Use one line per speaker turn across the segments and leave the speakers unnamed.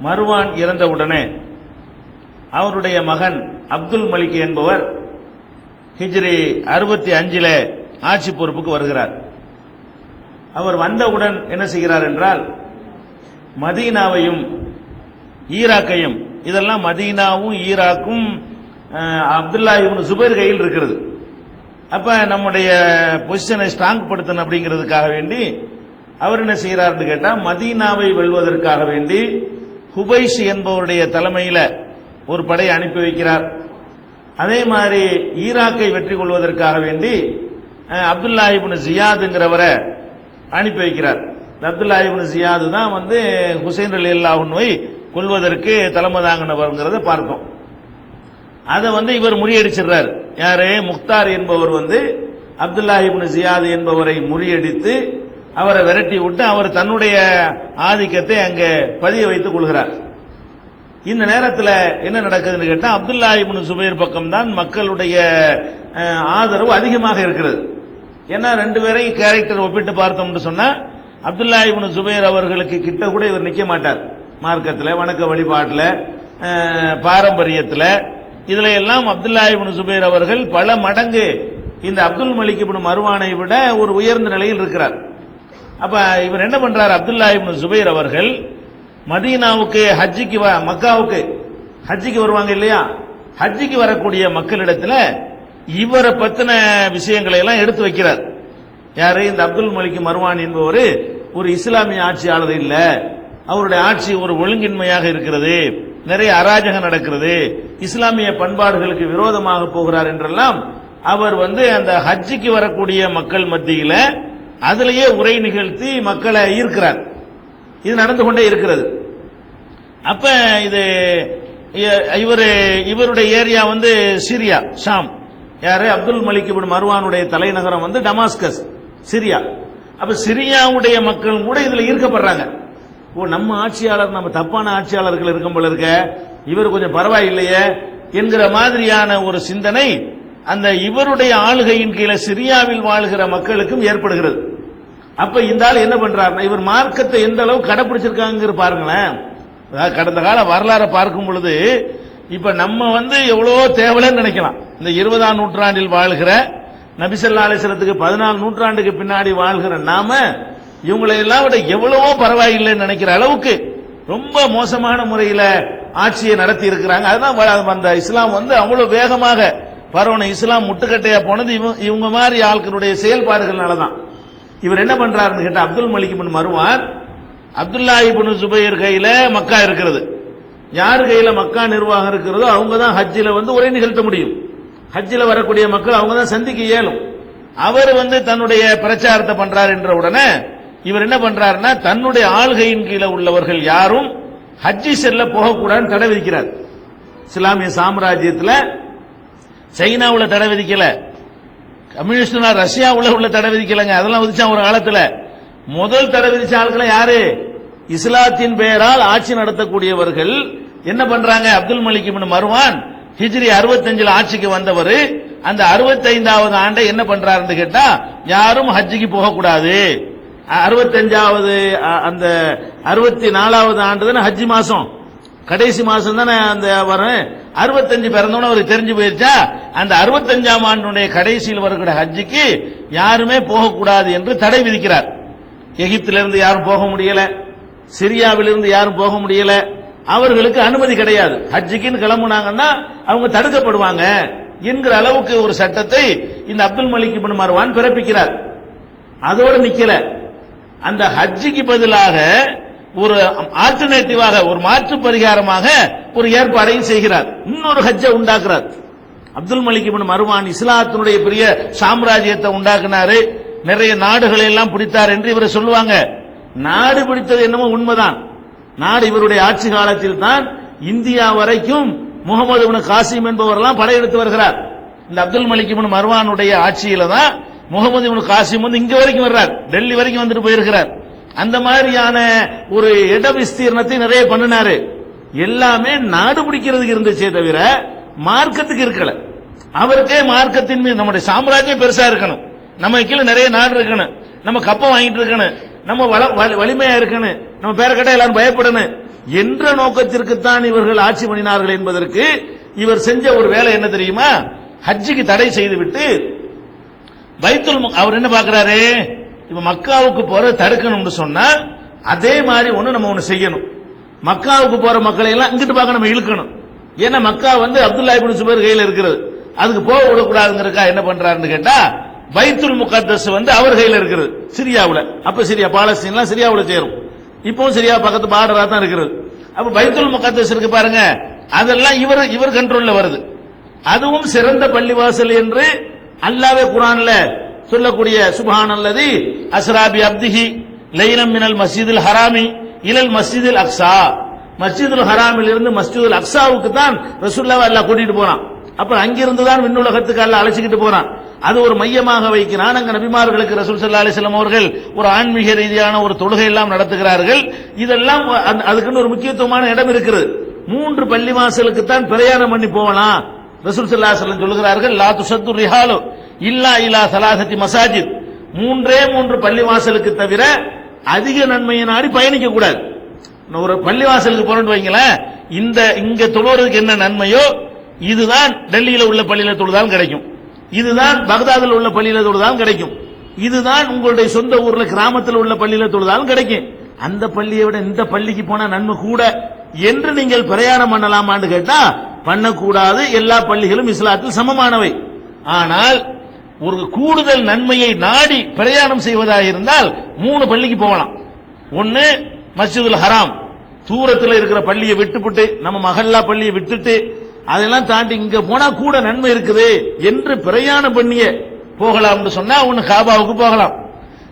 மர்வான் இறந்தவுடனே அவருடைய மகன் அப்துல் மலிக் என்பவர் ஹிஜ்ரி 65 ஆட்சி பொறுப்புக்கு வருகிறார். அவர் வந்தவுடன் என்ன செய்கிறார் என்றால், மதீனாவையும் ஈராக்கையும், இதெல்லாம் மதீனாவும் ஈராக்கும் அப்துல்லா இப்னு சுபைர் கையில் இருக்கிறது. அப்ப நம்முடைய பொசிஷனை ஸ்ட்ராங் படுத்தணும் அப்படிங்கிறதுக்காக வேண்டி அவர் என்ன செய்கிறார்னு கேட்டா, மதீனாவை வெல்வதற்காக வேண்டி ஹுபைஷ் என்பவருடைய தலைமையில் ஒரு படையை அனுப்பி வைக்கிறார். அதே மாதிரி ஈராக்கை வெற்றி கொள்வதற்காக வேண்டி அப்துல்லா இப்னு ஜியாதுங்கிறவரை அனுப்பி வைக்கிறார். அப்துல்லா இப்னு ஜியாது தான் ஹுசைன் ரலியல்லாஹு அன்ஹுவை கொல்வதற்கு தலைமை தாங்கினவர்ங்கிறத பார்த்தோம். அதை இவர் முறியடிச்சிடுறார். யாரு? முக்தார் என்பவர் அப்துல்லா இப்னு ஜியாது என்பவரை முறியடித்து அவரை விரட்டி விட்டு அவர் தன்னுடைய ஆதிக்கத்தை அங்கே பதிய வைத்துக் கொள்கிறார். இந்த நேரத்தில் என்ன நடக்குதுன்னு கேட்டா, அப்துல்லா இப்னு சுபைர் பக்கம்தான் மக்களுடைய ஆதரவு அதிகமாக இருக்கிறது. ஏன்னா ரெண்டு பேரையும் கேரக்டர் ஒப்பிட்டு பார்த்தோம்னு சொன்னா, அப்துல்லா இப்னு சுபைர் அவர்களுக்கு கிட்ட கூட இவர் நிக்க மாட்டார். மார்க்கத்தில், வணக்க வழிபாட்டில், பாரம்பரியத்தில், இதுல எல்லாம் அப்துல்லா இப்னு சுபைர் அவர்கள் பல மடங்கு இந்த அப்துல் மலிக் இப்னு மர்வானை விட ஒரு உயர்ந்த நிலையில் இருக்கிறார். அப்ப இவர் என்ன பண்றார், அப்துல்லா இப்னு சுபைர் அவர்கள் மதீனாவுக்கு ஹஜ்ஜிக்கு மக்காவுக்கு ஹஜ்ஜிக்கு வருவாங்க இல்லையா, ஹஜ்ஜிக்கு வரக்கூடிய மக்களிடத்துல இவரை பத்தின விஷயங்களை எல்லாம் எடுத்து வைக்கிறார். யாரு? இந்த அப்துல் மலிக் மர்வான் என்பவர் ஒரு இஸ்லாமிய ஆட்சியாளர் இல்ல, அவருடைய ஆட்சி ஒரு ஒழுங்கின்மையாக இருக்கிறது, நிறைய அராஜகம் நடக்கிறது, இஸ்லாமிய பண்பாடுகளுக்கு விரோதமாக போகிறார் என்றெல்லாம் அவர் அந்த ஹஜ்ஜிக்கு வரக்கூடிய மக்கள் மத்தியில அதிலேயே உரை நிகழ்த்தி மக்களை ஈர்க்கிறார். இது நடந்து கொண்டே இருக்கிறது. அப்ப இது இவருடைய ஏரியா சிரியா, ஷாம். யாரு? அப்துல் மலிக் இப்னு மர்வானுடைய தலைநகரம் டமாஸ்கஸ், சிரியா. அப்ப சிரியாவுடைய மக்கள் கூட இதுல ஈர்க்கப்படுறாங்க. ஓ, நம்ம ஆட்சியாளர் நம்ம தப்பான ஆட்சியாளர்கள் இருக்கும் போல இருக்க, இவர் கொஞ்சம் பரவாயில்லையே என்கிற மாதிரியான ஒரு சிந்தனை அந்த இவருடைய ஆளுகையின் கீழே சிரியாவில் வாழ்கிற மக்களுக்கும் ஏற்படுகிறது. அப்ப இந்த ஆள் என்ன பண்றாருன்னா, இவர் மார்க்கத்தை எந்த அளவு கடைபிடிச்சிருக்காங்க பாருங்களேன். கடந்த கால வரலாறு பார்க்கும் பொழுது இப்ப நம்ம எவ்வளவோ தேவலைன்னு நினைக்கலாம். இந்த 20ஆம் நூற்றாண்டில் வாழ்கிற, நபி ஸல்லல்லாஹு அலைஹி வஸல்லத்துக்கு 14 நூற்றாண்டுக்கு பின்னாடி வாழ்கிற நாம இவங்களை எல்லாம் விட எவ்வளவோ பரவாயில்லைன்னு நினைக்கிற அளவுக்கு ரொம்ப மோசமான முறையில ஆட்சியை நடத்தி இருக்கிறாங்க. அதுதான் அந்த இஸ்லாம் அவ்வளவு வேகமாக பரவன இஸ்லாம் முட்டுக்கட்டையா போனது இவங்க மாதிரி ஆட்களுடைய செயல்பாடுகள்னாலதான். இவர் என்ன பண்றாருன்னு கேட்டா, அப்துல் மலிக் இப்னு மர்வான் அப்துல்லா இப்னு சுபைர் கையில மக்கா இருக்கிறது. யார் கையில மக்கா நிர்வாகம் இருக்கிறதோ அவங்க தான் ஹஜ்ஜில உரை நிகழ்த்த முடியும். ஹஜ்ஜில வரக்கூடிய மக்கள் அவங்க தான் சந்திக்க இயலும். அவர் தன்னுடைய பிரச்சாரத்தை பண்றார் என்ற உடனே இவர் என்ன பண்றாருன்னா, தன்னுடைய ஆள்கையின் கீழே உள்ளவர்கள் யாரும் ஹஜ்ஜி செல்ல போகக்கூடாதுன்னு தடை விதிக்கிறார். இஸ்லாமிய சாம்ராஜ்யத்தில் சைனாவுல தடை விதிக்கல, கம்யூனிஸ்ட் ரஷ்யாவுல உள்ள தடை விதிக்கலங்க. அதெல்லாம் விதிச்சா ஒரு காலத்துல. முதல் தடை விதிச்ச ஆட்களை யாரு? இஸ்லாத்தின் பெயரால் ஆட்சி நடத்தக்கூடியவர்கள் என்ன பண்றாங்க? அப்துல் மலிக் இப்னு மர்வான் ஹிஜ்ரி 65 ஆட்சிக்கு வந்தவர். அந்த 65வது ஆண்டை என்ன பண்றாருன்னு கேட்டா, யாரும் ஹஜ்ஜிக்கு போகக்கூடாது. 65வது அந்த 64வது ஆண்டு தானே ஹஜ்ஜி மாசம், கடைசி மாசம் தானே அந்த வரும். 65 பிறந்தோன்னு அவருக்கு தெரிஞ்சு போயிருச்சா, அந்த 65ஆம் ஆண்டுடைய கடைசியில் வருகிற ஹஜ்ஜிக்கு யாருமே போகக்கூடாது என்று தடை விதிக்கிறார். எகிப்திலிருந்து யாரும் போக முடியல, சிரியாவிலிருந்து யாரும் போக முடியல, அவர்களுக்கு அனுமதி கிடையாது. ஹஜ்ஜிக்குன்னு கிளம்புனாங்கன்னா அவங்க தடுக்கப்படுவாங்க என்கிற அளவுக்கு ஒரு சட்டத்தை இந்த அப்துல் மலிக் இப்னு மர்வான் பிறப்பிக்கிறார். அதோடு நிக்கல, அந்த ஹஜ்ஜிக்கு பதிலாக ஒரு ஆல்டர்னேட்டிவாக, ஒரு மாற்று பரிகாரமாக ஒரு ஏற்பாடையும் செய்கிறார். இன்னொரு ஹஜ்ஜை உண்டாக்குறார். அப்துல் மலிக் இப்னு மர்வான் இஸ்லாத்தினுடைய பெரிய சாம்ராஜ்யத்தை உண்டாக்குனாரு, நிறைய நாடுகளை எல்லாம் பிடித்தார் என்று இவரை சொல்லுவாங்க. நாடு பிடித்தது என்னமோ உண்மைதான். நாடு இவருடைய ஆட்சி காலத்தில் தான் இந்தியா வரைக்கும் முகமது இப்னு காசிம் என்பவரெல்லாம் படையெடுத்து வருகிறார். இந்த அப்துல் மலிக் இப்னு மர்வானுடைய ஆட்சியில தான் முகமது இப்னு காசிம் இங்க வரைக்கும் வர்றார், டெல்லி வரைக்கும் வந்துட்டு போயிருக்கிறார். அந்த மாதிரியான ஒரு இட விஸ்தீர்ணத்தை நிறைய பண்ணினாரு. எல்லாமே நாடு பிடிக்கிறதுக்கு இருந்துச்சே தவிர மார்க்கத்துக்கு இருக்கல. அவருக்கே மார்க்கத்தின் மீது நம்முடைய சாம்ராஜ்யம் பெருசா இருக்கணும், நம்ம கீழே நிறைய நாடு இருக்கணும், நம்ம கப்பம் வாங்கிட்டு இருக்கணும், நம்ம வலிமையா இருக்கணும், நம்ம பேர கேட்டா எல்லாரும் பயப்படணும், என்ற நோக்கத்திற்குத்தான் இவர்கள் ஆட்சி பண்ணினார்கள் என்பதற்கு இவர் செஞ்ச ஒரு வேலை என்ன தெரியுமா? ஹஜ்ஜுக்கு தடை செய்துவிட்டு அவர் என்ன பார்க்கிறாரு, இப்ப மக்காவுக்கு போற தடுக்கணும்னு சொன்னா அதே மாதிரி நம்ம ஒண்ணு செய்யணும். மக்காவுக்கு போற மக்களை எல்லாம் இங்கிட்டு பார்க்க நம்ம இழுக்கணும். ஏன்னா மக்கா அப்துல்லா இப்னு சுபைர் கையில் இருக்கிறது, அதுக்கு போக விடக்கூடாதுங்கிறக்கா என்ன பண்றாருன்னு கேட்டா, பைத்துல் முகத்தஸ் அவர் கையில் இருக்கிறது சிரியாவுல. அப்ப சிரியா பாலஸ்தீன்லாம் சிரியாவுல சேரும். இப்பவும் சிரியா பக்கத்து பார்டரா தான் இருக்கிறது. அப்ப பைத்துல் முகத்தஸ் இருக்கு பாருங்க, அதெல்லாம் இவர் கண்ட்ரோல்ல வருது. அதுவும் சிறந்த பள்ளிவாசல் என்று அல்லாஹ்வே குர்ஆன்ல சொல்லக்கூடிய சுப்ஹானல்லதி அஸ்ரா பி அப்திஹி லைலம் மினல் மஸ்ஜிதில் ஹராமி இலல் மஸ்ஜிதில் அக்ஸா. மஸ்ஜிதுல் ஹராமில் இருந்து மஸ்ஜிதுல் அக்ஸாவுக்கு தான் ரசூலுல்லாஹ் அல்லாஹ் கூட்டிட்டு போறான். அப்ப அங்கிருந்து தான் விண்ணுலகத்துக்கு அல்லாஹ் அழைச்சிக்கிட்டு போறான். அது ஒரு மையமாக வைக்கிறான். அங்க நபிமார்களுக்கு ரசூல் ஸல்லல்லாஹு அலைஹி வஸல்லம் அவர்கள் ஒரு ஆன்மீக ரீதியான ஒரு தொழுகை எல்லாம் நடத்துகிறார்கள். இதெல்லாம் அதுக்குன்னு ஒரு முக்கியத்துவமான இடம் இருக்கிறது. 3 பள்ளிவாசலுக்கு தான் பிரயாணம் பண்ணி போகலாம். ரசூல் ஸல்லல்லாஹு அலைஹி வஸல்லம் சொல்கிறார்கள், லா துஷத்து ரிஹாலு இல்லா இலா ஸலாசத்தி மசாஜித். 3 பள்ளிவாசலுக்கு தவிர அதிக நன்மையை நாடி பயணிக்க கூடாது. ஒரு பள்ளிவாசலுக்கு போறோம்னு வைங்களேன், இங்க தொழுவதற்கு என்ன நன்மையோ இதுதான் டெல்லியில உள்ள பள்ளியில தொழுதாலும் கிடைக்கும், இதுதான் பக்தாதில் உள்ள பள்ளியில தொழுதாலும் கிடைக்கும், இதுதான் உங்களுடைய சொந்த ஊர்ல கிராமத்தில் உள்ள பள்ளியில தொழுதாலும் கிடைக்கும். அந்த பள்ளியை விட இந்த பள்ளிக்கு போனா நன்மை கூட என்று நீங்கள் பிரயாணம் பண்ணலாமான்னு கேட்டா பண்ணக்கூடாது. எல்லா பள்ளிகளும் இஸ்லாத்தில் சமமானவை. ஆனால் ஒரு கூடுதல் நன்மையை நாடி பிரயாணம் செய்வதாக இருந்தால் 3 பள்ளிக்கு போகலாம். ஒன்னு மஸ்ஜிதுல் ஹராம், தூரத்தில் இருக்கிற பள்ளியை விட்டுவிட்டு நம்ம மஹல்லா பள்ளியை விட்டுட்டு அதெல்லாம் தாண்டி இங்க போனா கூட நன்மை இருக்குது என்று பிரயாணம் பண்ணிய போகலாம் சொன்னா ஒன்னு காபாவுக்கு போகலாம்.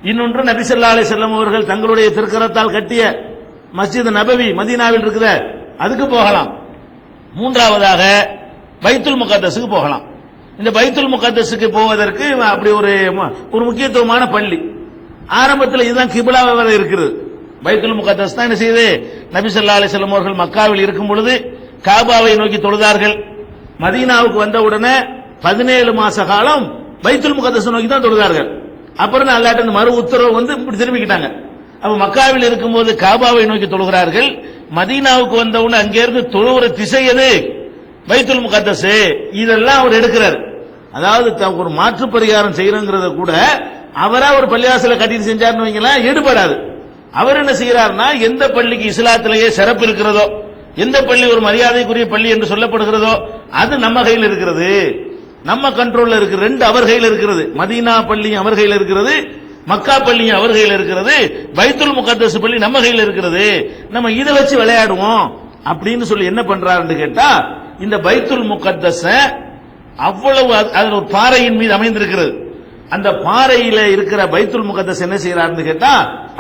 இன்னொன்று நபி ஸல்லல்லாஹு அலைஹி வஸல்லம் அவர்கள் தங்களுடைய திருக்கரத்தால் கட்டிய மஸ்ஜித் நபவி மதீனாவில் இருக்குது, அதுக்கு போகலாம். 3வதாக பைத்துல் முகத்தஸுக்கு போகலாம். இந்த பைத்துல் முகத்தஸுக்கு போவதற்கு அப்படி ஒரு முக்கியத்துவமான பள்ளி. ஆரம்பத்தில் இதுதான் கிப்லாவை வர இருக்கிறது. பைத்துல் முகத்தஸ் தான் என்ன செய்யுது, நபி ஸல்லல்லாஹு அலைஹி வஸல்லம் அவர்கள் மக்காவில் இருக்கும் பொழுது காபாவை நோக்கி தொழுதார்கள். மதீனாவுக்கு வந்த உடனே 17 மாச காலம் பைத்துல் முகத்தஸ் நோக்கி தான் தொழுதார்கள். அப்புறம் அல்லாஹ்ட்ட மறு உத்தரவு இப்படி திரும்பிக்கிட்டாங்க. அப்ப மக்காவில் இருக்கும்போது காபாவை நோக்கி தொழுகிறார்கள். மதீனாவுக்கு வந்த உடனே அங்கிருந்து தொழுகிற திசை எது, பைத்துல் முகத்தஸ். இதெல்லாம் அவர் எடுக்கிறார். அதாவது ஒரு மாற்று பரிகாரம் செய்யறங்கிறத கூட அவரா ஒரு பள்ளிவாசலை கட்டிட்டு செஞ்சாருன்னு வைங்களேன், ஈடுபடாது. அவர் என்ன செய்யறாருன்னா, எந்த பள்ளிக்கு இஸ்லாத்திலேயே சிறப்பு இருக்கிறதோ, எந்த பள்ளி ஒரு மரியாதைக்குரிய பள்ளி என்று சொல்லப்படுகிறதோ அது நம்ம கையில் இருக்கிறது, நம்ம கண்ட்ரோல்ல இருக்கு. 2 அவர் கையில் இருக்கிறது. மதீனா பள்ளியும் அவர் கையில் இருக்கிறது, மக்கா பள்ளியும் அவர் கையில் இருக்கிறது, பைத்துல் முகத்தஸ் பள்ளி நம்ம கையில் இருக்கிறது. நம்ம இதை வச்சு விளையாடுவோம் அப்படின்னு சொல்லி என்ன பண்றாருன்னு கேட்டா, இந்த பைத்துல் முகத்தஸ அவ்வளவு அது ஒரு பாறையின் மீது அமைந்திருக்கிறது. அந்த பாறையில இருக்கிற பைத்துல் முகத்தஸ் என்ன செய்யறாருன்னு கேட்டா,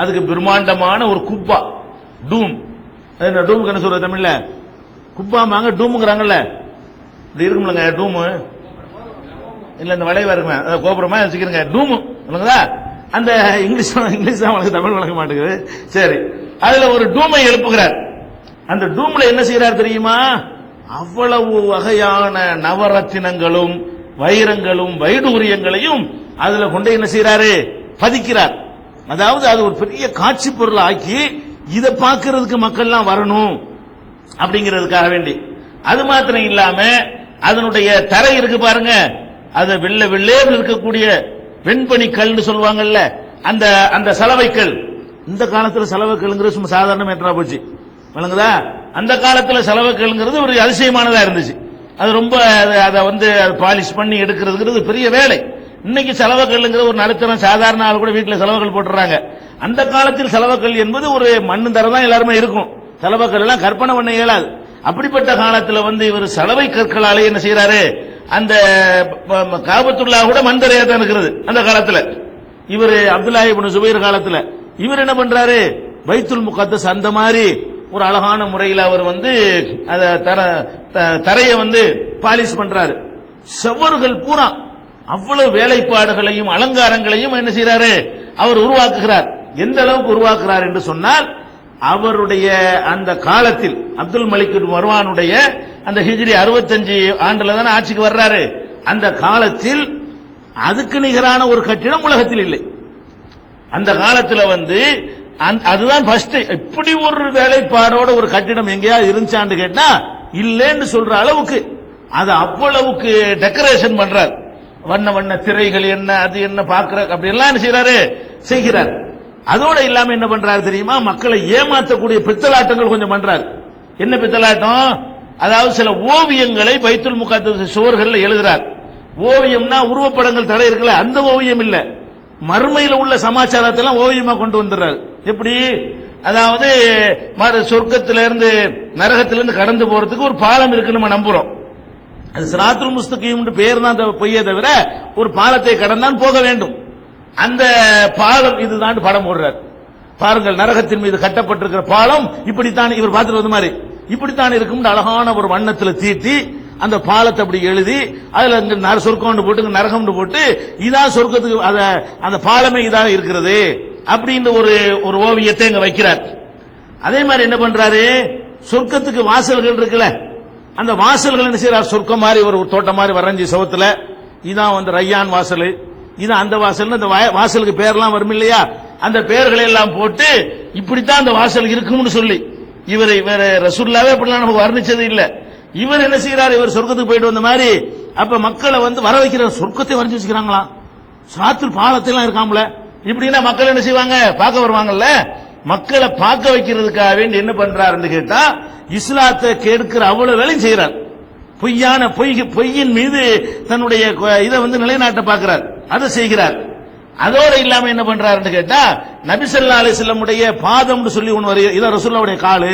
அதுக்கு பிரம்மாண்டமான ஒரு குப்பா, டூம். டூமுக்கு என்ன சொல்ற தமிழ்ல, குப்பாமாங்க டூமுங்கிறாங்கல்ல, இப்படி இருக்கும்லங்க டூமு, இல்ல இந்த வளைவா இருக்குமே கோபுரமா வச்சுக்கிறங்க டூமு இல்லைங்களா. அந்த இங்கிலீஷ் தான் வழக்கு, தமிழ் வழங்க மாட்டேங்குது. சரி, அதுல ஒரு டூமை எழுப்புகிறார். அந்த டூம்ல என்ன செய்யறார் தெரியுமா, அவ்வளவு வகையான நவரத்தினங்களும் வைரங்களும் வைடூரியங்களையும் அதுல கொண்டு என்ன செய்யறாரு, பதிக்கிறார். அதாவது அது ஒரு பெரிய காட்சி பொருள் ஆக்கி இதை பார்க்கறதுக்கு மக்கள்லாம் வரணும் அப்படிங்கிறதுக்காக வேண்டி. அது மாத்திரம் இல்லாம அதனுடைய தரை இருக்கு பாருங்க, அது வெள்ளை வெள்ளேன்னு இருக்கக்கூடிய வெண்பனி கல்னு சொல்லுவாங்கல்ல, அந்த சலவைக்கல். இந்த காலத்துல சலவைக்கல்ங்கிறது சும்மா சாதாரண மேட்டரா போச்சு, விளங்குதா. அந்த காலத்துல சலவைக்கல்ங்கிறது ஒரு அதிசயமானதா இருந்துச்சு. அது ரொம்ப அதை பாலிஷ் பண்ணி எடுக்கிறதுங்கிறது பெரிய வேலை. இன்னைக்கு செலவக்கல்லுங்கிற ஒரு நடுத்தரம் சாதாரண ஆள் கூட வீட்டில் செலவக்கல் போட்டுறாங்க. அந்த காலத்தில் செலவக்கல் என்பது ஒரு மண்ணு தர தான் எல்லாருமே இருக்கும். செலவக்கல் எல்லாம் கற்பனை பண்ண இயலாது. அப்படிப்பட்ட காலத்தில் இவர் சலவை கற்களாலே என்ன செய்யறாரு, அந்த காபத்துல்லா கூட மண் தரையா தான் இருக்கிறது அந்த காலத்தில். இவர் அப்துல்லா இப்னு சுபைர் காலத்தில் இவர் என்ன பண்றாரு, பைத்துல் முகத்தஸ் அந்த மாதிரி ஒரு அழகான முறையில் அவர் தரையை பாலிஷ் பண்றாரு. செவர்கள் பூரா அவ்வளவு வேலைப்பாடுகளையும் அலங்காரங்களையும் என்ன செய்யறாரு, அவர் உருவாக்குகிறார். எந்த அளவுக்கு உருவாக்குறார் என்று சொன்னால், அவருடைய அந்த காலத்தில் அப்துல் மலிக் மர்வானுடைய அந்த ஹிஜ்ரி 65 ஆண்டுல தானே ஆட்சிக்கு வர்றாரு. அந்த காலத்தில் அதுக்கு நிகரான ஒரு கட்டிடம் உலகத்தில் இல்லை. அந்த காலத்தில் அதுதான் ஃபர்ஸ்ட். இப்படி ஒரு வேலைப்பாடோட ஒரு கட்டிடம் எங்கேயாவது இருந்துச்சான்னு கேட்டா இல்லைன்னு சொல்ற அளவுக்கு அது அவ்வளவுக்கு டெக்கரேஷன் பண்றார். வண்ண வண்ண திரைகள் என்ன அது என்ன பாக்குற அப்படி எல்லாம் என்ன செய்கிறார். அதோட இல்லாம என்ன பண்றாரு தெரியுமா, மக்களை ஏமாற்றக்கூடிய பித்தலாட்டங்கள் கொஞ்சம் பண்றாரு. என்ன பித்தலாட்டம்? அதாவது சில ஓவியங்களை பைத்துல் முகத்தஸ் சுவர்கள் எழுதுறார். ஓவியம்னா உருவப்படங்கள் தடை இருக்குல்ல, அந்த ஓவியம் இல்ல, மறுமையில் உள்ள சமாச்சாரத்தை எல்லாம் ஓவியமா கொண்டு வந்துடுறாரு. எப்படி? அதாவது சொர்க்கத்திலிருந்து நரகத்திலிருந்து கடந்து போறதுக்கு ஒரு பாலம் இருக்குன்னு நம்ம நம்புறோம். அது சிராத்துல் முஸ்தகீம் பேர் தான் பொய்யே தவிர ஒரு பாலத்தை கடந்தான் போக வேண்டும். அந்த பாலம் இதுதான் படம் போடுறார். பாருங்கள், நரகத்தின் மீது கட்டப்பட்டிருக்கிற பாலம் இப்படித்தான், இவர் பார்த்துட்டு வந்த மாதிரி இப்படித்தான் இருக்கும். அழகான ஒரு வண்ணத்தில் தீட்டி அந்த பாலத்தை அப்படி எழுதி அதுல சொர்க்கம் போட்டு நரகம் போட்டு இதான் சொர்க்கத்துக்கு அந்த பாலமே இதாக இருக்கிறது அப்படின்னு ஒரு ஓவியத்தை இங்க வைக்கிறார். அதே மாதிரி என்ன பண்றாரு, சொர்க்கத்துக்கு வாசல்கள் இருக்குல்ல, அந்த வாசல்கள் என்ன செய்யறார், சொர்க்கம் மாதிரி ஒரு தோட்டம் மாதிரி வரைஞ்சி சவத்துல இதான் ரய்யான் வாசல், இதான் அந்த வாசல். அந்த வாசலுக்கு பேர்லாம் வரும் இல்லையா, அந்த பெயர்களை எல்லாம் போட்டு இப்படித்தான் அந்த வாசல் இருக்கும்னு சொல்லி இவர் வேற ரசூலுல்லாஹ்வே அப்படிலாம் நமக்கு வர்ணிச்சது இல்ல. இவர் என்ன செய்யறாரு, இவர் சொர்க்கத்துக்கு போயிட்டு வந்த மாதிரி அப்ப மக்களை வர வைக்கிற சொர்க்கத்தை வரைஞ்சு வச்சுக்கிறாங்களாம். சாத்தில் பாலத்தை எல்லாம் இருக்காமல. இப்படின்னா மக்கள் என்ன செய்வாங்க, பார்க்க வருவாங்கல்ல. மக்களை பார்க்க வைக்கிறதுக்காக வேண்டி என்ன பண்றாருன்னு கேட்டா இஸ்லாத்தை கேட்கிற அவ்வளவு வேலையும் செய்யறார். பொய்யின் மீது தன்னுடைய இதை நிலைநாட்ட பார்க்கிறார், அதை செய்கிறார். அதோட இல்லாம என்ன பண்றாருன்னு கேட்டா நபி ஸல்லல்லாஹு அலைஹி வஸல்லம் உடைய பாதம் சொல்லி ஒன்று வருகிறது, இதான் ரசூலுல்லாஹ்வுடைய காலு,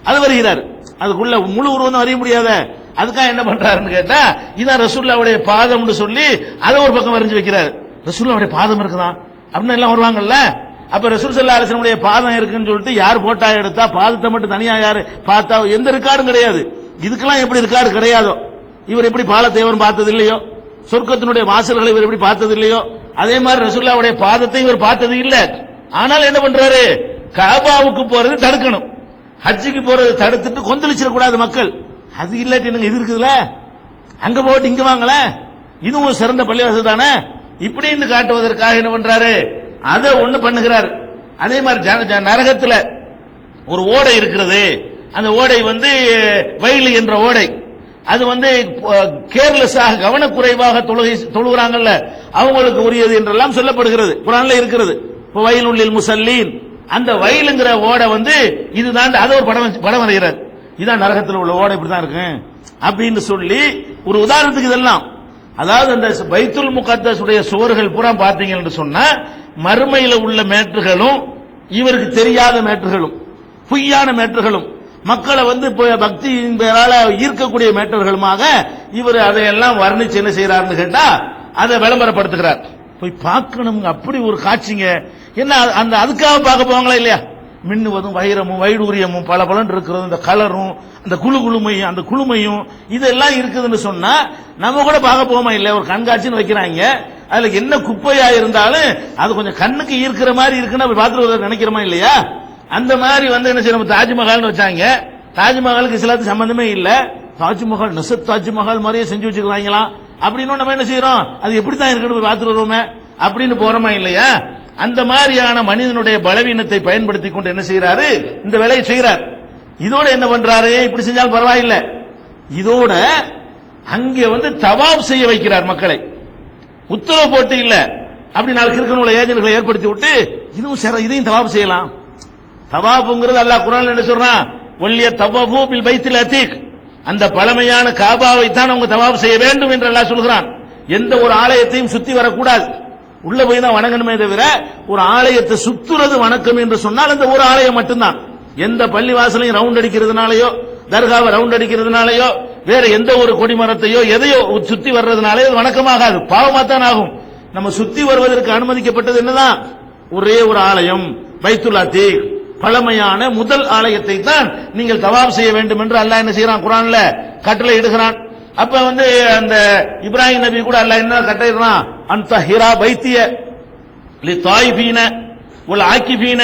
அது வருகிறார். அதுக்குள்ள முழு உருவம் அறிய முடியாத, அதுக்காக என்ன பண்றாருன்னு கேட்டா இதான் ரசூலுல்லாஹ்வுடைய பாதம் சொல்லி அதை ஒரு பக்கம் வரைஞ்சு வைக்கிறார். ரசூலுல்லாஹ்வுடைய பாதம் இருக்குதான் அப்படின்னு எல்லாம் வருவாங்கல்ல. அப்ப ரசூல் ஸல்லல்லாஹு அலைஹி வஸல்லம் உடைய பாதம் இருக்குன்னு சொல்லிட்டு யார் போட்டா எடுத்தா பாதத்தை மட்டும் தனியா யாரு பார்த்தா எந்த ரெக்கார்டும் கிடையாது. இதுக்கெல்லாம் எப்படி ரெக்கார்டு கிடையாதோ, இவர் எப்படி பாலத்தை பார்த்தது இல்லையோ, சொர்க்கத்தினுடைய வாசல்களை இவர் எப்படி பார்த்தது இல்லையோ, அதே மாதிரி ரசூலுல்லாஹ்வுடைய பாதத்தை இவர் பார்த்தது இல்ல. ஆனால் என்ன பண்றாரு, கஅபாவுக்கு போறது தடுக்கணும், ஹஜ்ஜுக்கு போறது தடுத்துட்டு கொந்தளிச்சிட கூடாது மக்கள். அது இல்லாட்டி இது இருக்குதுல, அங்க போட்டு இங்க வாங்கல, இதுவும் சிறந்த பள்ளிவாசல் தானே இப்படின்னு காட்டுவதற்காக என்ன பண்றாரு, அதை ஒண்ணு பண்ணுகிறார். அதே மாதிரி நரகத்துல ஒரு ஓடை இருக்கிறது, அந்த ஓடை வயலு என்ற ஓடை, அது கேர்லெஸ்ஸாக கவனக்குறைவாக தொழுகிறாங்கல்ல அவங்களுக்கு உரியது என்றெல்லாம் சொல்லப்படுகிறது, குர்ஆன்ல இருக்கிறது. வயலுல் முஸல்லீன், அந்த வயலுங்கிற ஓடை இதுதான், அதை ஒரு படம் வரைகிறார். இதான் நரகத்தில் உள்ள ஓடை இப்படிதான் இருக்கு அப்படின்னு சொல்லி ஒரு உதாரணத்துக்கு இதெல்லாம். அதாவது அந்த பைத்துல் முகத்தஸ் உடைய சுவர்கள் பூரா பார்த்தீங்கன்னு சொன்னா மறுமையில உள்ள மேற்றுகளும் இவருக்கு தெரியாத மேற்றுகளும் பொய்யான மேற்றுகளும் மக்களை பக்தியின் பேரால ஈர்க்கக்கூடிய மேட்டர்களுமாக இவர் அதையெல்லாம் வர்ணிச்சு என்ன செய்யறாருன்னு கேட்டா அதை விளம்பரப்படுத்துகிறார். போய் பார்க்கணும், அப்படி ஒரு காட்சிங்க. என்ன அந்த அதுக்காக பார்க்க போவாங்களா இல்லையா, மின்னுவதும் வைரமும் வைடூரியமும் பல பலன் இருக்கிறது, இந்த கலரும் அந்த குழுமையும் அந்த குழுமையும் இதெல்லாம் இருக்குதுன்னு சொன்னா நம்ம கூட பார்க்க போவோமா இல்லையா. ஒரு கண்காட்சின்னு வைக்கிறாங்க, அதுல என்ன குப்பையா இருந்தாலும் அது கொஞ்சம் கண்ணுக்கு ஈர்க்கிற மாதிரி இருக்குன்னு பார்த்துட்டு நினைக்கிறோமா இல்லையா. அந்த மாதிரி என்ன செய்யணும், தாஜ்மஹால்னு வச்சாங்க. தாஜ்மஹாலுக்கு இஸ்லாத்துக்கு சம்பந்தமே இல்ல, தாஜ்மஹால் நசத் தாஜ்மஹால் மாதிரியே செஞ்சு வச்சிருக்காங்களாம் அப்படின்னு நம்ம என்ன செய்யறோம், அது எப்படித்தான் இருக்குன்னு பார்த்துட்டு வருவோமே அப்படின்னு போறோமா இல்லையா. அந்த மாதிரியான மனிதனுடைய பலவீனத்தை பயன்படுத்தி கொண்டு என்ன செய்யறாரு, இந்த வேலையை செய்யறார். இதோட என்ன பண்றாரு, இப்படி செஞ்சாலும் பரவாயில்லை, இதோட அங்கே தவாப் செய்ய வைக்கிறார் மக்களை. உத்தரவு போட்டு இல்ல, அப்படி நாளைக்கு இருக்கிற ஏஜென்ட்களை ஏற்படுத்தி விட்டு இதையும் தவாப் செய்யலாம். தவாப்புங்கிறது அல்லாஹ் குர்ஆன்ல என்ன சொல்றான், வல்லிய தவாஃபு பில் பைத்தில் அதீக், அந்த பழமையான காபாவை தான் அவங்க தவாப் செய்ய வேண்டும் என்று அல்லாஹ் சொல்கிறான். எந்த ஒரு ஆலயத்தையும் சுத்தி வரக்கூடாது, உள்ள போய் தான் வணங்கணுமே தவிர ஒரு ஆலயத்தை சுத்துறது வணக்கம் என்று சொன்னால் அந்த ஒரு ஆலயம் மட்டும்தான். எந்த பள்ளி வாசலையும் ரவுண்ட் அடிக்கிறதுனாலயோ தர்காவை ரவுண்ட் அடிக்கிறதுனாலயோ வேற எந்த ஒரு கொடிமரத்தையோ எதையோ சுத்தி வர்றதுனாலே வணக்கமாகாது, பாவமாத்தான் ஆகும். நம்ம சுத்தி வருவதற்கு அனுமதிக்கப்பட்டது என்னதான், ஒரே ஒரு ஆலயம் பைத்துல் அதீக், பழமையான முதல் ஆலயத்தை தான் நீங்கள் தவாப் செய்ய வேண்டும் என்று அல்லாஹ் என்ன செய்யறான், குர்ஆன்ல கட்டளை இடுகிறான். அப்ப அந்த இப்ராஹிம் நபி கூட அல்லாஹ் என்ன கட்டளையிடுறான், அன்தஹிரா பைத்திய லிதாயிபீன வல் ஆகிபீன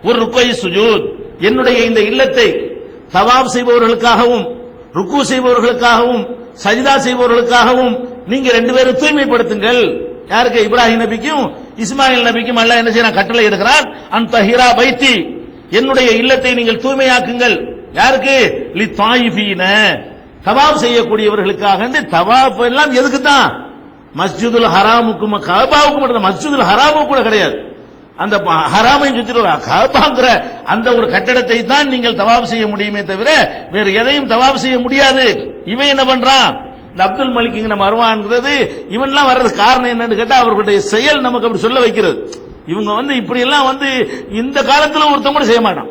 ஒரு ருக்கை சுஜூத், என்னுடைய இந்த இல்லத்தை தவாப் செய்பவர்களுக்காகவும் ருக்கு செய்பவர்களுக்காகவும் சஜிதா செய்பவர்களுக்காகவும் நீங்க ரெண்டு பேரும் தூய்மைப்படுத்துங்கள். யாருக்கு, இப்ராஹிம் நபிக்கும் இஸ்மாயில் நபிக்கும் அல்லாஹ் என்ன செய்யறான், கட்டளை எடுக்கிறான், அந்த ஹிரா பைத்தி, என்னுடைய இல்லத்தை நீங்கள் தூய்மையாக்குங்கள். யாருக்கு? லி தாயிஃபீன, தவாப் செய்யக்கூடியவர்களுக்காக. தவாப் எல்லாம் எதுக்கு தான்? மஸ்ஜிதுல் ஹராமுக்கும் கஅபாவுக்கும் மட்டும். மஸ்ஜிதுல் ஹராமுக்கு கூட கிடையாது. அந்த ஹராமை சுற்றி கஅபாங்கிற அந்த ஒரு கட்டடத்தை தான் நீங்கள் தவாப் செய்ய முடியுமே தவிர வேறு எதையும் தவாப் செய்ய முடியாது. இவன் என்ன பண்றான்? இந்த அப்துல் மலிக் நம்ம மர்வான்ங்கிறது இவன்லாம் வர்றது காரணம் என்னன்னு கேட்டா அவர்களுடைய செயல் நமக்கு அப்படி சொல்ல வைக்கிறது. இவங்க இப்படி எல்லாம் இந்த காலத்துல ஒருத்தம் கூட செய்ய மாட்டான்.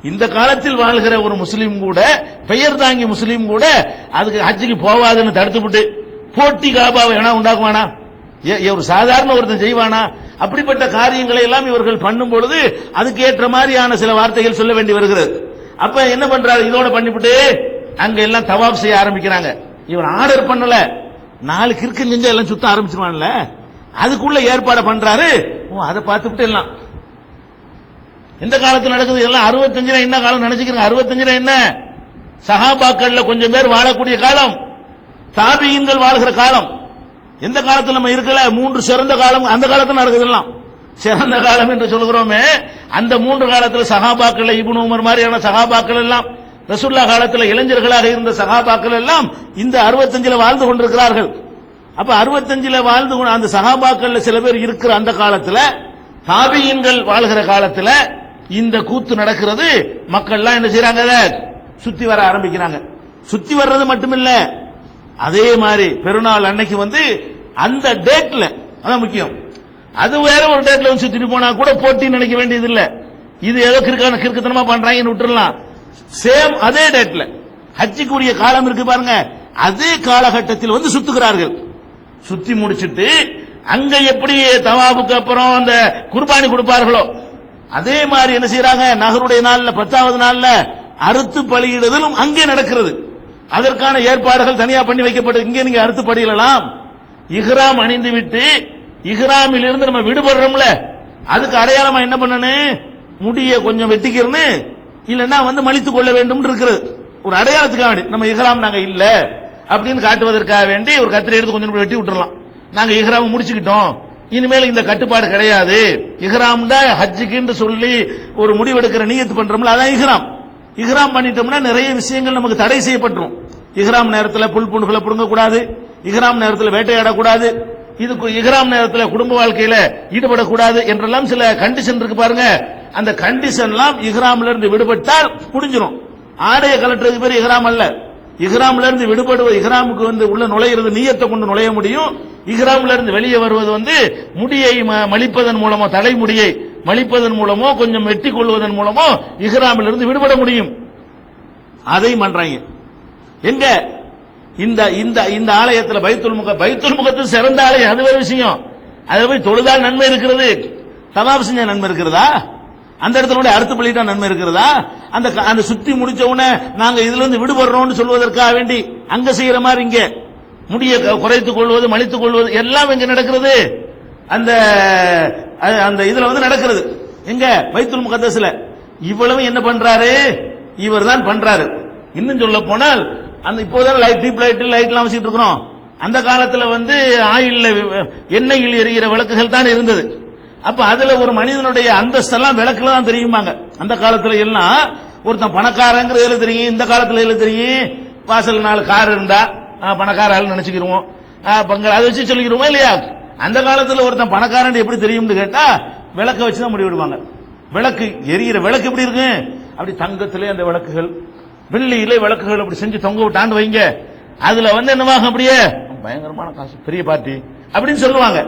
இந்த காலத்தில் வாழ்கிற ஒரு முஸ்லீம் கூட, பெயர் தாங்கி முஸ்லீம் கூட அதுக்கு ஹஜ்ஜுக்கு போவாதுன்னு தடுத்துவிட்டு போட்டி காபாவை வேணா உண்டாக்குவானா? ஒரு சாதாரண ஒருத்தன் செய்வானா? அப்படிப்பட்ட காரியங்களை எல்லாம் இவர்கள் பண்ணும் பொழுது அதுக்கு ஏற்ற மாதிரியான சில வார்த்தைகள் சொல்ல வேண்டி வருகிறது. அப்ப என்ன பண்றாரு? இதோட பண்ணிவிட்டு அங்க எல்லாம் தவாப் செய்ய ஆரம்பிக்கிறாங்க. இவன் ஆர்டர் பண்ணல, 4 கிறுக்கு செஞ்சா எல்லாம் சுத்த ஆரம்பிச்சிருவான்ல, அதுக்குள்ள ஏற்பாடு பண்றாரு. அதை பார்த்துட்டு எல்லாம் எந்த காலத்தில் நடக்குது? எல்லாம் 65 என்ன காலம் நினைச்சுக்கிறேன். 65 என்ன? சஹாபாக்கள்ல கொஞ்சம் பேர் வாழக்கூடிய காலம், தாபியீன்கள் வாழ்கிற காலம். எந்த காலத்தில் நம்ம இருக்கல? 3 சிறந்த காலம் அந்த காலத்தில் நடக்குதெல்லாம். சிறந்த காலம் என்று சொல்கிறோமே, அந்த 3 காலத்தில் சஹாபாக்கள், இப்னு உமர் மாதிரியான சஹாபாக்கள் எல்லாம், ரசூலுல்லாஹ் காலத்தில் இளைஞர்களாக இருந்த சஹாபாக்கள் எல்லாம் இந்த 65 வாழ்ந்து கொண்டிருக்கிறார்கள். அப்ப 65 வாழ்ந்து அந்த சஹாபாக்கள் சில பேர் இருக்கிற அந்த காலத்தில், தாபியீன்கள் வாழ்கிற காலத்தில் இந்த கூத்து நடக்கிறது. மக்கள் எல்லாம் என்ன செய்யறாங்க? சுத்தி வர ஆரம்பிக்கிறாங்க. சுத்தி வர்றது மட்டுமில்ல, அதே மாதிரி பெருநாள் அன்னைக்கு அந்த டேட்ல, அதான் முக்கியம். அது வேற ஒரு டேட்ல சுத்திட்டு போனா கூட போட்டி நினைக்க வேண்டியது இல்ல. இது ஏதோ கிறுக்கத்தனமா பண்றாங்கன்னு விட்டுறலாம். சேம் அதே டேட்ல ஹஜ்ஜுக்குரிய காலம் இருக்கு பாருங்க, அதே காலகட்டத்தில் சுத்துகிறார்கள். சுத்தி முடிச்சிட்டு அங்க எப்படி தவாபுக்கு அப்புறம் அந்த குர்பானி கொடுப்பார்களோ அதே மாதிரி என்ன செய்யறாங்க? நகருடைய நாள்ல 10வது நாள்ல அறுத்து பலியிடுதலும் அங்கே நடக்கிறது. அதற்கான ஏற்பாடுகள் தனியா பண்ணி வைக்கப்பட்டு இங்கே நீங்க அறுத்து பலியிடலாம். இஹ்ராம் அணிந்து விட்டு இஹ்ராமில் இருந்து நம்ம விடுபடுறோம்ல, அதுக்கு அடையாளமா என்ன பண்ணணும்? முடிய கொஞ்சம் வெட்டிக்கிறன்னு, இல்லன்னா மலித்துக் கொள்ள வேண்டும் இருக்கிறது. ஒரு அடையாளத்துக்காக வேண்டி நம்ம இஹ்ராம் நாங்க இல்ல அப்படின்னு காட்டுவதற்காக வேண்டி ஒரு கத்திரி எடுத்து கொஞ்சம் வெட்டி விட்டுறலாம். நாங்க இஹ்ராம் முடிச்சுக்கிட்டோம், இனிமேல் இந்த கட்டுப்பாடு கிடையாது. இஹ்ராம் தான் ஹஜ்ஜுக்கு சொல்லி ஒரு முடிவெடுக்கிற நியத்து பண்றோம்ல, அதான் இஹ்ராம். இஹ்ராம் பண்ணிட்டோம்னா நிறைய விஷயங்கள் நமக்கு தடை செய்யப்பட்டுரும். இஹ்ராம் நேரத்தில் புல் புண்களை புடுங்க கூடாது, இஹ்ராம் நேரத்தில் வேட்டையாடக்கூடாது, இதுக்கு இஹ்ராம் நேரத்தில் குடும்ப வாழ்க்கையில ஈடுபடக்கூடாது என்றெல்லாம் சில கண்டிஷன் இருக்கு பாருங்க. அந்த கண்டிஷன்லாம் இஹ்ராம்ல இருந்து விடுபட்டால் முடிஞ்சிடும். ஆடைய கலட்டுறதுக்கு பேர் இஹ்ராம் அல்ல. இஹ்ராம்ல இருந்து விடுபடுவது, இஹ்ராமுக்கு உள்ள நுழையிறது நியத்தை கொண்டு நுழைய முடியும். இஹ்ராம்ல இருந்து வெளியே வருவது முடியை மலிப்பதன் மூலமோ, தலைமுடியை மலிப்பதன் மூலமோ, கொஞ்சம் வெட்டி கொள்வதன் மூலமோ இஹ்ராமில் இருந்து விடுபட முடியும். அதையும் பண்றாங்க. எங்க? இந்த ஆலயத்தில் பைத்துல் முகத்தில் சிறந்த ஆலயம், அது வேற விஷயம். அதை போய் தொழுதால் நன்மை இருக்கிறது, தவாப் செஞ்ச நன்மை இருக்கிறதா? அந்த இடத்துல அறுத்து பள்ளிட்டா நன்மை இருக்கிறதா? அந்த சுத்தி முடிச்ச உடனே நாங்க இதுல இருந்து விடுபடுறோம்னு சொல்வதற்காக வேண்டி அங்க செய்யற மாதிரி இங்க முடிய குறைத்துக் கொள்வது, மலித்துக் கொள்வது எல்லாம் எங்க நடக்கிறது? அந்த இதுல நடக்கிறது. எங்க? பைத்துல் முகத்தஸ்ல. இவ்வளவு என்ன பண்றாரு? இவர் தான் பண்றாரு. இன்னும் சொல்ல போனால் இப்போதான் லைட் எல்லாம் வச்சுட்டு இருக்கிறோம். அந்த காலத்துல ஆயில்ல எண்ணெயில் எரிகிற விளக்குகள் தான் இருந்தது. அப்ப அதுல ஒரு மனிதனுடைய அந்தஸ்தெல்லாம் விளக்குல தான் தெரியுமாங்க. அந்த காலத்துல எல்லாம் ஒருத்தன் பணக்காரங்கிறதுல தெரியும். இந்த காலத்துல எல்லாம் தெரியும். வாசல் 4 கார் இருந்தா பணக்காரர்கள் நினைச்சுக்கிருவோம், அதை வச்சு சொல்லிக்கிறோமா இல்லையா? அந்த காலத்துல ஒருத்தன் பணக்காரன் எப்படி தெரியும்னு கேட்டா விளக்க வச்சுதான் முடிவிடுவாங்க. விளக்கு எரிகிற விளக்கு எப்படி இருக்கு? அப்படி தங்கத்திலே அந்த விளக்குகள், வெள்ளியிலே விளக்குகள் அப்படி செஞ்சு தொங்க விட்டாண்டு வைங்க. அதுல என்னவாக அப்படியே பயங்கரமான காசு, பெரிய பார்ட்டி அப்படின்னு சொல்லுவாங்க.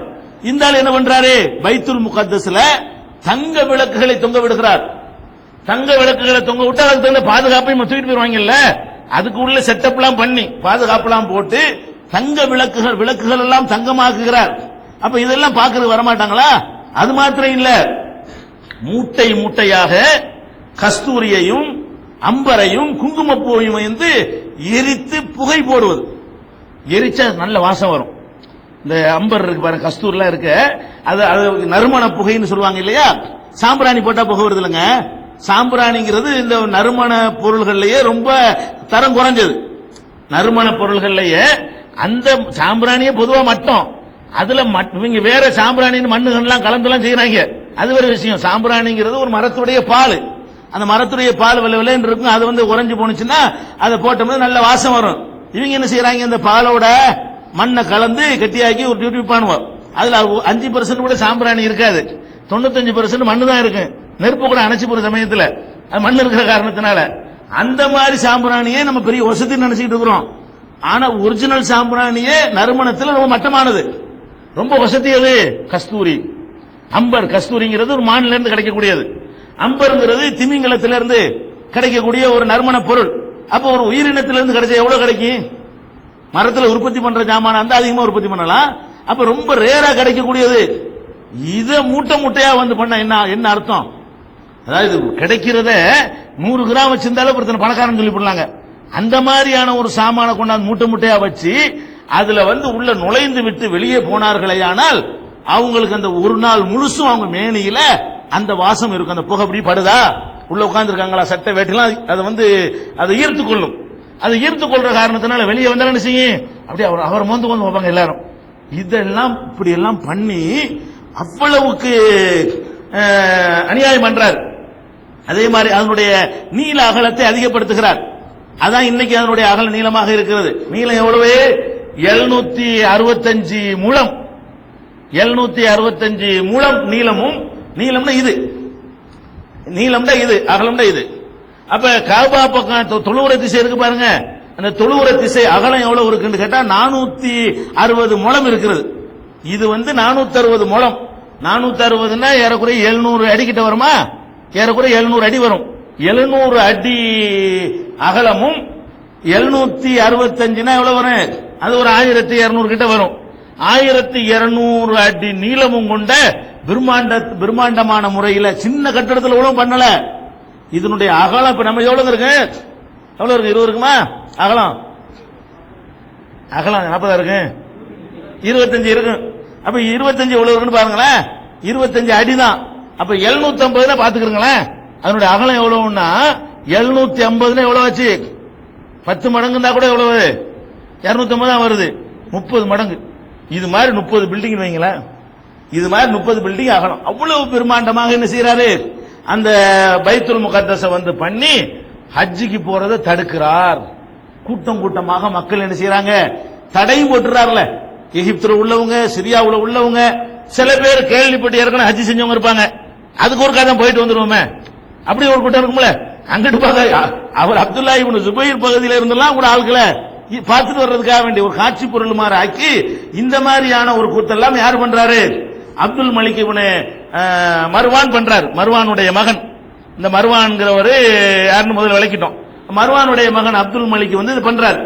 இந்த ஆள் என்ன பண்றாரு? பைத்துல் முகத்தஸ்ல தங்க விளக்குகளை தொங்க விடுகிறார். தங்க விளக்குகளை தொங்க விட்டு அதுக்கு தகுந்த பாதுகாப்பை தூக்கிட்டு போயிருவாங்கல்ல, அதுக்கு உள்ள செட்டப் எல்லாம் பண்ணி பாதுகாப்பு போட்டு தங்க விளக்குகள் எல்லாம் தங்கமாக்குகிறார். அப்ப இதெல்லாம் பார்க்கறது வரமாட்டாங்களா? அது மாத்திரம் இல்ல, மூட்டை மூட்டையாக கஸ்தூரியையும் அம்பரையும் குங்குமப்பூவையும் எரித்து புகை போடுவது. எரிச்சா நல்ல வாசம் வரும். இந்த அம்பர் இருக்கு பாருங்க, கஸ்தூர்லாம் இருக்கு, அது நறுமண புகைன்னு சொல்லுவாங்க இல்லையா? சாம்பிராணி போட்டா புகை வருது இல்லைங்க. சாம்பிராணிங்கிறது இந்த நறுமண பொருள்கள்லயே ரொம்ப தரம் குறைஞ்சது. நறுமண பொருள்கள்லயே அந்த சாம்பிராணியே பொதுவா மட்டும், அதுல இவங்க வேற சாம்பிராணின்னு மண்ணுகள்லாம் கலந்துலாம் செய்யறாங்க. அது ஒரு விஷயம். சாம்பிராணிங்கிறது ஒரு மரத்துடைய பால். அந்த மரத்துடைய பால் வெள்ளன்னு இருக்கும். அது வந்து உறைஞ்சு போனுச்சுன்னா அதை போட்டோம்னா நல்ல வாசம் வரும். இவங்க என்ன செய்யறாங்க, இந்த பாலோட மண்ணை கலந்து கெட்டியாக்கி ஒரு டியூட்டி பண்ணுவோம். அதுல 5% கூட சாம்பிராணி இருக்காது. 95% மண்ணு தான் இருக்கு. நெருப்பு கூட அணைச்சு போற சமயத்துல அது மண் இருக்கிற காரணத்தினால அந்த மாதிரி சாம்பிராணியே நம்ம பெரிய வசதி நினைச்சிட்டு இருக்கிறோம். ஆனா ஒரிஜினல் சாம்பிராணியே நறுமணத்தில் ரொம்ப மட்டமானது, ரொம்ப வசதி. அது கஸ்தூரி, அம்பர். கஸ்தூரிங்கிறது ஒரு மானில இருந்து கிடைக்கக்கூடியது. அம்பருங்கிறது திமிங்கலத்திலிருந்து கிடைக்கக்கூடிய ஒரு நறுமண பொருள். அப்ப ஒரு உயிரினத்திலிருந்து கிடைச்சா எவ்வளவு கிடைக்கும்? மரத்தில் உற்பத்தி பண்ற ஜாமான அந்த அதிகமா உற்பத்தி பண்ணலாம். அப்ப ரொம்ப ரேரா கிடைக்கக்கூடியது. இத மூட்டை மூட்டையா வந்து பண்ண என்ன அர்த்தம்? அதாவது கிடைக்கிறத 100 கிராம் வச்சிருந்தாலும் ஒருத்தர் பணக்காரன் சொல்லி போடலாங்க. அந்த மாதிரியான ஒரு சாமான கொண்டாந்து மூட்டை மூட்டையா வச்சு அதுல வந்து உள்ள நுழைந்து விட்டு வெளியே போனார்களேயானால் அவங்களுக்கு அந்த ஒரு நாள் முழுசும் அவங்க மேனியில அந்த வாசம் இருக்கும். அந்த புகை அப்படி படுதா, உள்ள உட்கார்ந்து இருக்காங்களா சட்டை வேட்டெல்லாம் அதை வந்து அதை ஈர்த்து கொள்ளும். அதை ஈர்த்து கொள்ற காரணத்தினால வெளியே வந்தாலும் என்ன செய்யும், அப்படியே அவர் மோந்து கொண்டு வைப்பாங்க எல்லாரும். இதெல்லாம் இப்படி எல்லாம் பண்ணி அவ்வளவுக்கு அநியாயம் பண்றார். அதே மாதிரி அதனுடைய நீள அகலத்தை அதிகப்படுத்துகிறார். அதான் இன்னைக்கு அதனுடைய அகல நீளமாக இருக்கிறது. நீளம் எவ்வளவு? 765 முழம். 765 முழம் நீளமும். நீளம்னா இது, நீளம்னா இது, அகலம்னா இது. அப்ப காபா பக்கம் தொழுவுற திசை இருக்கு பாருங்க, அந்த தொழுவுற திசை அகலம் எவ்வளவு இருக்குன்னு கேட்டா 460 முழம் இருக்கிறது. இது வந்து 460 முழம். 460ன்னா ஏறக்குறைய 700 அடி கிட்ட வருமா? ஏறக்குறைய 700 அடி வரும். 700 அடி அகலமும் 765னா எவ்வளவு வரும்? அது ஒரு 1200 கிட்ட வரும். 1200 அடி நீளமும் கொண்ட பிரம்மாண்டமான முறையில் சின்ன கட்டடத்தில் எவ்வளவு பண்ணல. இதனுடைய அகலம் இப்ப நம்ம எவ்வளவு இருக்கு? எவ்வளவு இருக்கு? 20 இருக்குமா அகலம்? அகலம் 40 இருக்கு, 25 இருக்கு. அப்ப 25 எவ்வளவு இருக்குன்னு பாருங்களேன். 25 அடி தான். அப்ப 750 பாத்துக்கிறீங்களேன். அதனுடைய அகலம் எவ்வளவுன்னா 750 எவ்வளவு ஆச்சு? 10 மடங்கு தான் கூட எவ்வளவு? 250 தான் வருது. 30 மடங்கு. இது மாதிரி 30 பில்டிங் வைங்களேன். இது மாதிரி 30 பில்டிங் ஆகணும். அவ்வளவு பெருமாண்டமாக என்ன செய்யறாரு, அந்த பைத்துல் முகத்தஸ வந்து பண்ணி ஹஜ்ஜிக்கு போறதை தடுக்கிறார். கூட்டம் கூட்டமாக மக்கள் என்ன செய்யறாங்க, தடையும் போட்டுறாருல. எகிப்துல உள்ளவங்க, சிரியாவுல உள்ளவங்க, சில பேர் கேள்விப்பட்டு ஏற்கனவே ஹஜ்ஜி செஞ்சவங்க இருப்பாங்க. அதுக்கு ஒரு கதை போயிட்டு வந்துருவோமே, அப்படி ஒரு கூட்டம் இருக்கும்ல. அங்கிட்டு பார்க்க அவர் அப்துல்லா இப்னு ஜுபைர் பகுதியில இருந்தெல்லாம் கூட ஆட்களை பார்த்துட்டு வர்றதுக்காக வேண்டிய ஒரு காட்சி பொருள் மாதிரி ஆக்கி இந்த மாதிரியான ஒரு கூத்தெல்லாம் யார் பண்றாரு? அப்துல் மலிக் இப்னு மர்வான் பண்றாரு. மர்வானுடைய மகன். இந்த மர்வான்ங்கிறவரு யாருன்னு முதல்ல விளக்கிட்டோம். மர்வானுடைய மகன் அப்துல் மலிக் வந்து இது பண்றாரு.